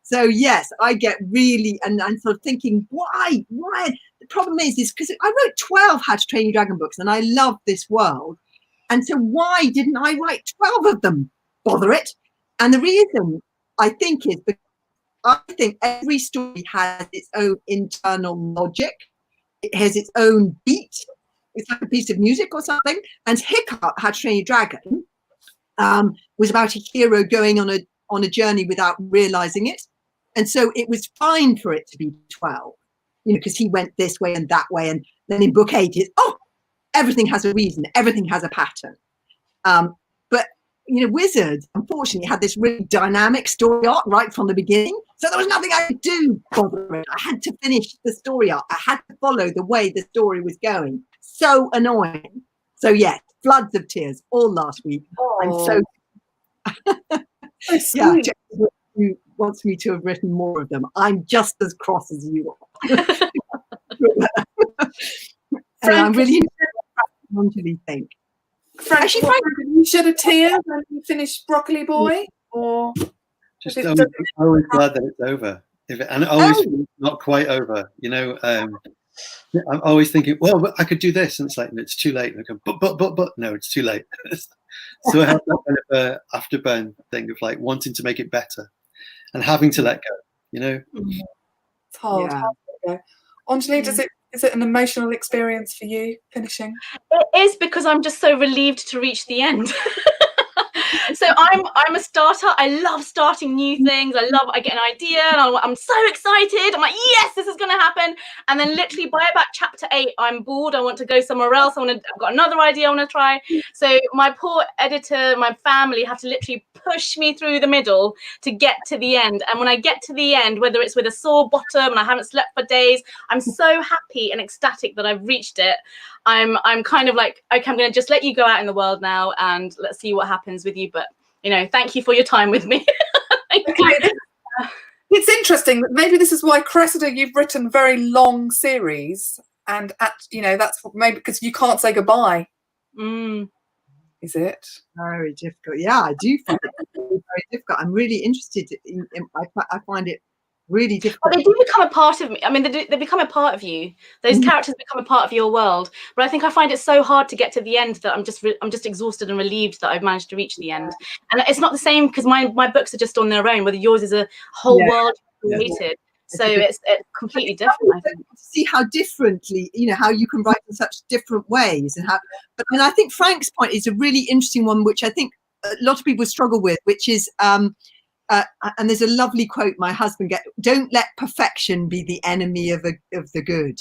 So yes, I get really, and I'm sort of thinking, why? The problem is because I wrote 12 How to Train Your Dragon books, and I love this world. And so why didn't I write 12 of them? Bother it. And the reason I think is because I think every story has its own internal logic. It has its own beat. It's like a piece of music or something. And Hiccup, How to Train Your Dragon, was about a hero going on a journey without realizing it. And so it was fine for it to be 12, because he went this way and that way. And then in book 8, it's, everything has a reason. Everything has a pattern. But, Wizards, unfortunately, had this really dynamic story arc right from the beginning. So there was nothing I could do. I had to finish the story arc. I had to follow the way the story was going. So annoying. So, yes, floods of tears all last week. I'm so... yeah, who wants me to have written more of them. I'm just as cross as you are. And I'm really what do you think? Frank, you shed a tear when you finished Broccoli Boy? Or just always glad that it's over. And always not quite over, I'm always thinking, well, I could do this, and it's like, it's too late. And I go, but no, it's too late. So I have that kind of afterburn thing of like wanting to make it better and having to let go, It's hard. Yeah. Hard to let go. Onjali, is it an emotional experience for you finishing? It is, because I'm just so relieved to reach the end. So I'm a starter. I love starting new things. I get an idea and I'm so excited. I'm like, yes, this is going to happen. And then literally by about chapter 8, I'm bored. I want to go somewhere else. I've got another idea I want to try. So my poor editor, my family have to literally push me through the middle to get to the end. And when I get to the end, whether it's with a sore bottom and I haven't slept for days, I'm so happy and ecstatic that I've reached it. I'm kind of like, okay, I'm going to just let you go out in the world now and let's see what happens with you. But, thank you for your time with me. Okay. It's interesting that maybe this is why, Cressida, you've written very long series, and that's maybe because you can't say goodbye. Is it? Very difficult. Yeah, I do find it very difficult. I'm really interested I find it really difficult. But they do become a part of me. I mean, they become a part of you. Those characters become a part of your world. But I think I find it so hard to get to the end that I'm just exhausted and relieved that I've managed to reach the end. And it's not the same because my books are just on their own, whether yours is a whole world created. So it's completely different. I think. See how differently, how you can write in such different ways, but I think Frank's point is a really interesting one, which I think a lot of people struggle with, which is, and there's a lovely quote my husband gets: "Don't let perfection be the enemy of the good."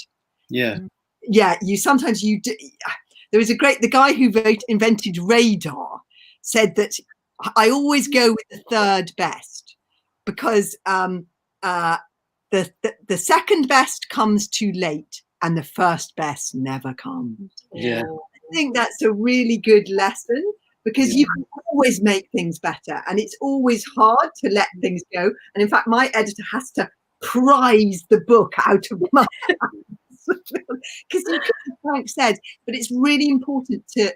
Yeah. Yeah. There was the guy who invented radar said that I always go with the third best because the second best comes too late and the first best never comes. Yeah. I think that's a really good lesson because you can always make things better, and it's always hard to let things go. And in fact, my editor has to prize the book out of my hands because Frank said, but it's really important to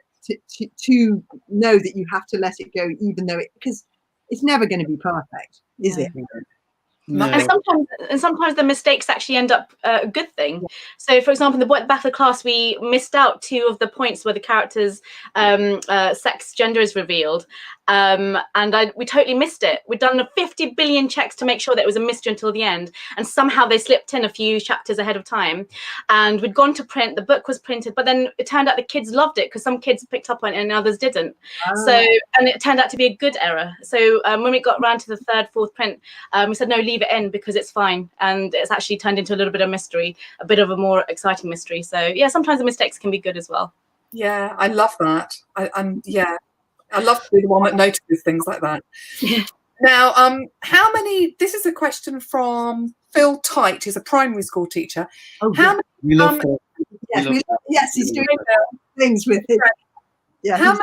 know that you have to let it go, even though because it's never going to be perfect, is it? No. And sometimes the mistakes actually end up a good thing. So, for example, in the Battle of Class, we missed out 2 of the points where the character's sex gender is revealed, and we totally missed it. We'd done 50 billion checks to make sure that it was a mystery until the end, and somehow they slipped in a few chapters ahead of time. And we'd gone to print, the book was printed, but then it turned out the kids loved it because some kids picked up on it and others didn't. So, and it turned out to be a good error. So when we got around to the 3rd, 4th print, we said, no, leave it in because it's fine. And it's actually turned into a little bit of mystery, a bit of a more exciting mystery. So yeah, sometimes the mistakes can be good as well. Yeah, I love that. I love to be the one that notices things like that. Yeah. Now, how many? This is a question from Phil Tite, who's a primary school teacher. Oh, How yeah. many? We love that. Yes, yes, he's doing things with it. Yeah.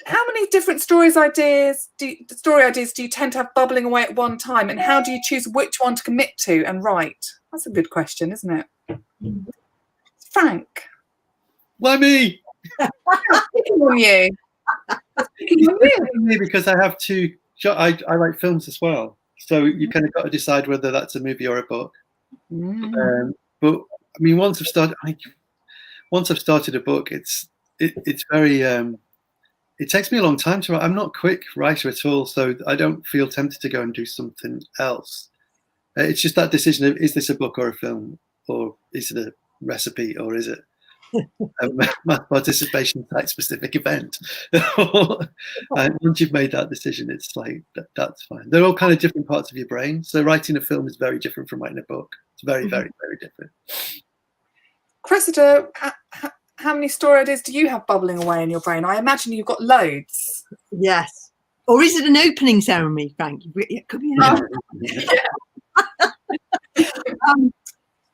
How many different story ideas do you tend to have bubbling away at one time, and how do you choose which one to commit to and write? That's a good question, isn't it? Frank. Why me? Picking on you. Picking on you. Me, because I have to. I write films as well, so you kind of got to decide whether that's a movie or a book. But I mean, once I've started a book, it's very. It takes me a long time to write. I'm not a quick writer at all, so I don't feel tempted to go and do something else. It's just that decision of, is this a book or a film, or is it a recipe, or is it a mass participation type specific event? And once you've made that decision, it's like, that's fine. They're all kind of different parts of your brain. So writing a film is very different from writing a book. It's very, very, very different. Cressida, how many story ideas do you have bubbling away in your brain? I imagine you've got loads. Yes. Or is it an opening ceremony, Frank? It could be an opening.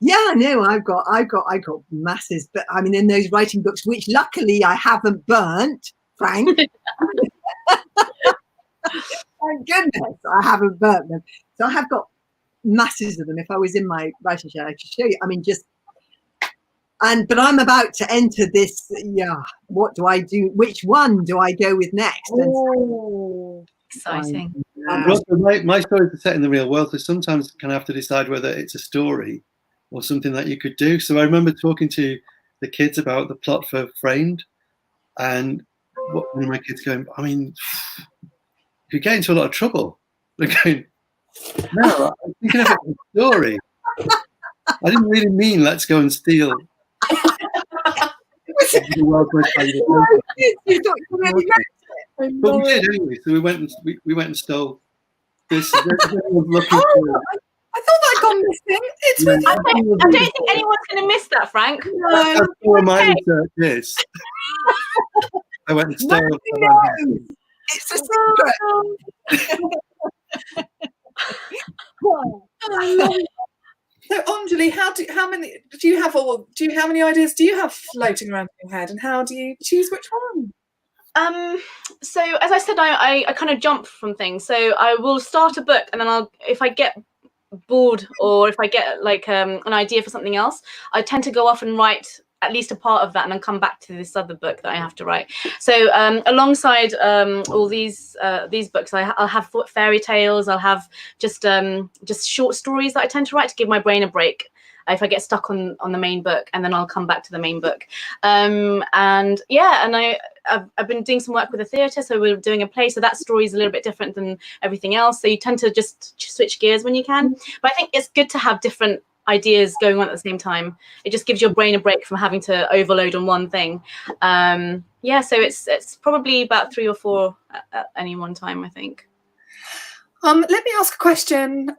Yeah, no, I've got masses, but I mean, in those writing books, which luckily I haven't burnt, Frank. Thank goodness I haven't burnt them. So I have got masses of them. If I was in my writing shed, I could show you. I mean, but I'm about to enter this. Yeah, what do I do? Which one do I go with next? Oh, exciting. My stories are set in the real world, so sometimes you kind of have to decide whether it's a story or something that you could do. So I remember talking to the kids about the plot for Framed, and one of my kids going, I mean, you get into a lot of trouble. They're going, no, I'm thinking of a story. I didn't really mean let's go and steal. But we did anyway. So we went and stole this. I thought I'd gone missing. It's with I don't think anyone's going to miss that, Frank. no. My research is. I went and stole. It's a secret. So Onjali, how many ideas do you have floating around in your head, and how do you choose which one? So as I said, I kind of jump from things. So I will start a book, and then if I get bored or if I get like an idea for something else, I tend to go off and write at least a part of that and then come back to this other book that I have to write. So alongside all these books, I'll have fairy tales. I'll have just short stories that I tend to write to give my brain a break if I get stuck on the main book, and then I'll come back to the main book. And yeah, and I've been doing some work with the theatre, so we're doing a play, so that story is a little bit different than everything else, so you tend to just switch gears when you can. But I think it's good to have different ideas going on at the same time. It just gives your brain a break from having to overload on one thing. Yeah, so it's probably about 3 or 4 at any one time, I think. Let me ask a question.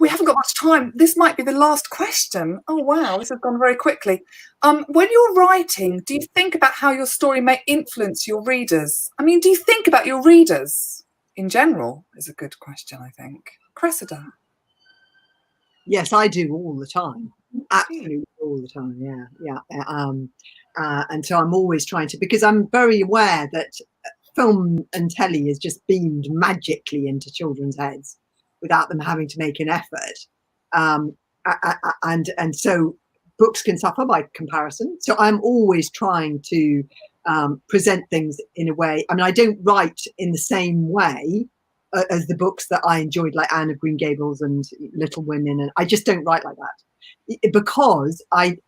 We haven't got much time. This might be the last question. Oh wow, this has gone very quickly. When you're writing, do you think about how your story may influence your readers? I mean, do you think about your readers in general? Is a good question, I think. Cressida. Yes, I do all the time. Absolutely all the time. Yeah. And so I'm always trying to, because I'm very aware that film and telly is just beamed magically into children's heads without them having to make an effort. And so books can suffer by comparison. So I'm always trying to present things in a way. I mean, I don't write in the same way as the books that I enjoyed, like Anne of Green Gables and Little Women, and I just don't write like that, because I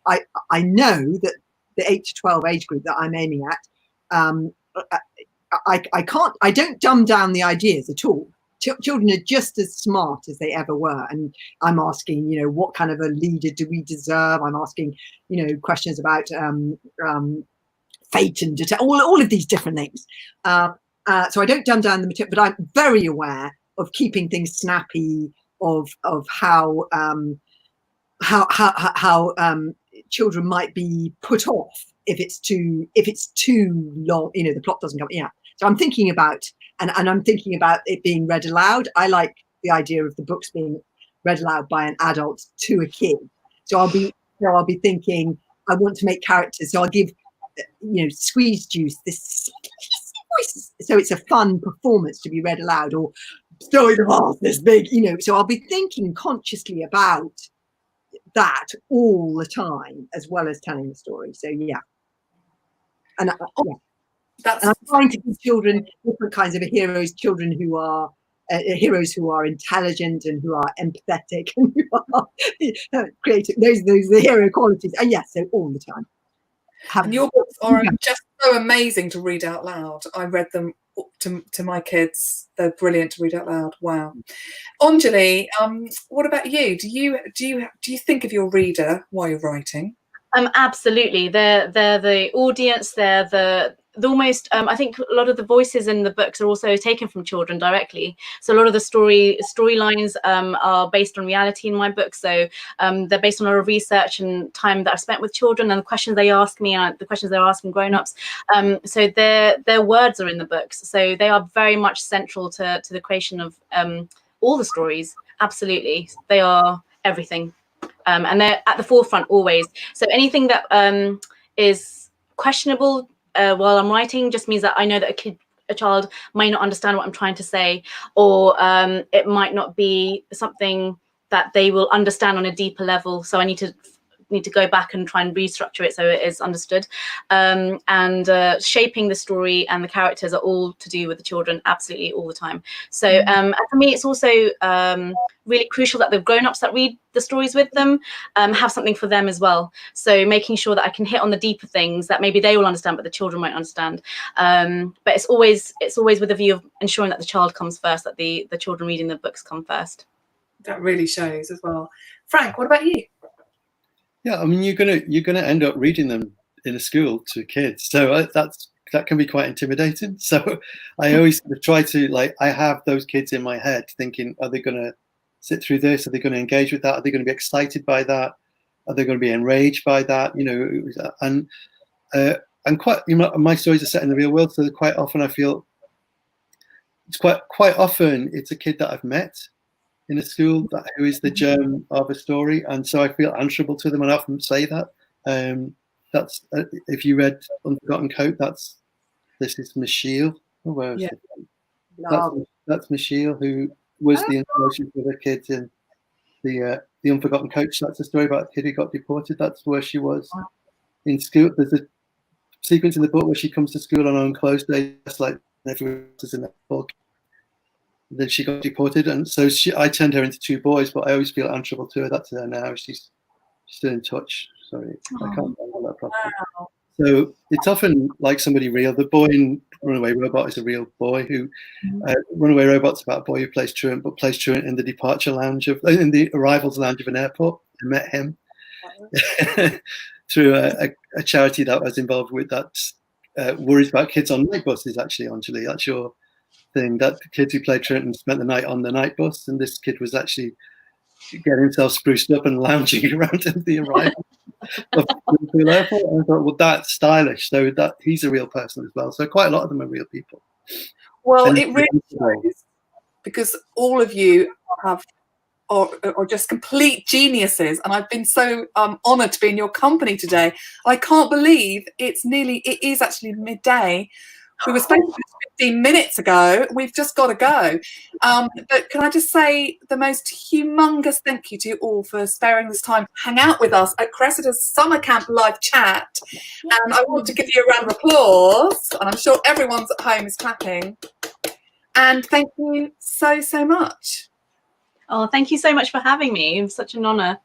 know that the 8 to 12 age group that I'm aiming at, I don't dumb down the ideas at all. Children are just as smart as they ever were, and I'm asking, what kind of a leader do we deserve? I'm asking, questions about fate and all of these different things. So I don't dumb down the material, but I'm very aware of keeping things snappy, of how children might be put off if it's too long, the plot doesn't come. Yeah. So I'm thinking about, and I'm thinking about it being read aloud. I like the idea of the books being read aloud by an adult to a kid. So I'll be thinking, I want to make characters. So I'll give, Squeeze Juice this voice. So it's a fun performance to be read aloud, or Story the Vase this big, So I'll be thinking consciously about that all the time, as well as telling the story. So yeah. And I'm trying to give children different kinds of heroes, children who are heroes who are intelligent and who are empathetic and who are creative. Those are the hero qualities. And yes, so all the time. And your books are just so amazing to read out loud. I read them to my kids. They're brilliant to read out loud. Wow. Onjali, what about you? Do you think of your reader while you're writing? Absolutely. They're the audience. They're the almost. I think a lot of the voices in the books are also taken from children directly. So a lot of the storylines are based on reality in my book. So they're based on a lot of research and time that I've spent with children, and the questions they ask me and the questions they're asking grown-ups. So their words are in the books. So they are very much central to the creation of all the stories. Absolutely, they are everything. And they're at the forefront always. So anything that is questionable while I'm writing just means that I know that a child might not understand what I'm trying to say, or it might not be something that they will understand on a deeper level. So I need to go back and try and restructure it so it is understood. And shaping the story and the characters are all to do with the children, absolutely all the time. So for me, it's also really crucial that the grown-ups that read the stories with them have something for them as well. So making sure that I can hit on the deeper things that maybe they will understand, but the children won't understand. But it's always with a view of ensuring that the child comes first, that the children reading the books come first. That really shows as well. Frank, what about you? Yeah, I mean, you're gonna end up reading them in a school to kids, so that can be quite intimidating. So I always try to I have those kids in my head, thinking, are they gonna sit through this? Are they going to engage with that? Are they going to be excited by that? Are they going to be enraged by that? And quite, my stories are set in the real world, so quite often I feel it's quite often it's a kid that I've met in a school who is the germ of a story, and so I feel answerable to them, and I often say that. That's if you read Unforgotten Coat, this is Michelle. Oh, where is it? That's Michelle, who was the inspiration for the kids in the Unforgotten Coach. That's a story about a kid who got deported. That's where she was in school. There's a sequence in the book where she comes to school on her own closed day, just like everyone else in that book. Then she got deported, and so I turned her into two boys, but I always feel answerable to her. That's her now. She's still in touch. Sorry, I can't remember that properly. Wow. So it's often like somebody real. The boy in Runaway Robot is a real boy who Runaway Robot's about a boy who plays truant, but plays truant in the arrivals lounge of an airport. I met him through a charity that I was involved with that worries about kids on night buses. Actually, Onjali, that's your thing. That the kids who played truant and spent the night on the night bus, and this kid was actually getting himself spruced up and lounging around at the arrival of the airport. And I thought, well, that's stylish. So that he's a real person as well. So quite a lot of them are real people. Well, it really shows, because all of you are just complete geniuses, and I've been so honoured to be in your company today. I can't believe it is actually midday. We were supposed to do 15 minutes ago. We've just got to go. But can I just say the most humongous thank you to you all for sparing this time to hang out with us at Cressida's Summer Camp live chat. And I want to give you a round of applause. And I'm sure everyone's at home is clapping. And thank you so, so much. Oh, thank you so much for having me. It's such an honour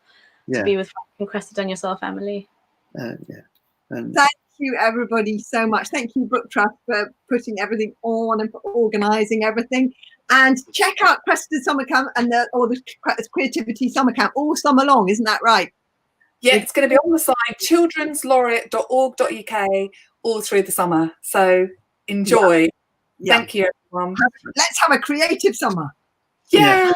to be with Frank and Cressida and yourself, Emily. Thank you, everybody, so much. Thank you, Book Trust, for putting everything on and for organising everything. And check out Cressida's Summer Camp and the Creativity Summer Camp all summer long, isn't that right? Yeah, it's going to be on the site, childrenslaureate.org.uk, all through the summer. So enjoy. Thank you, everyone. Let's have a creative summer. Yeah.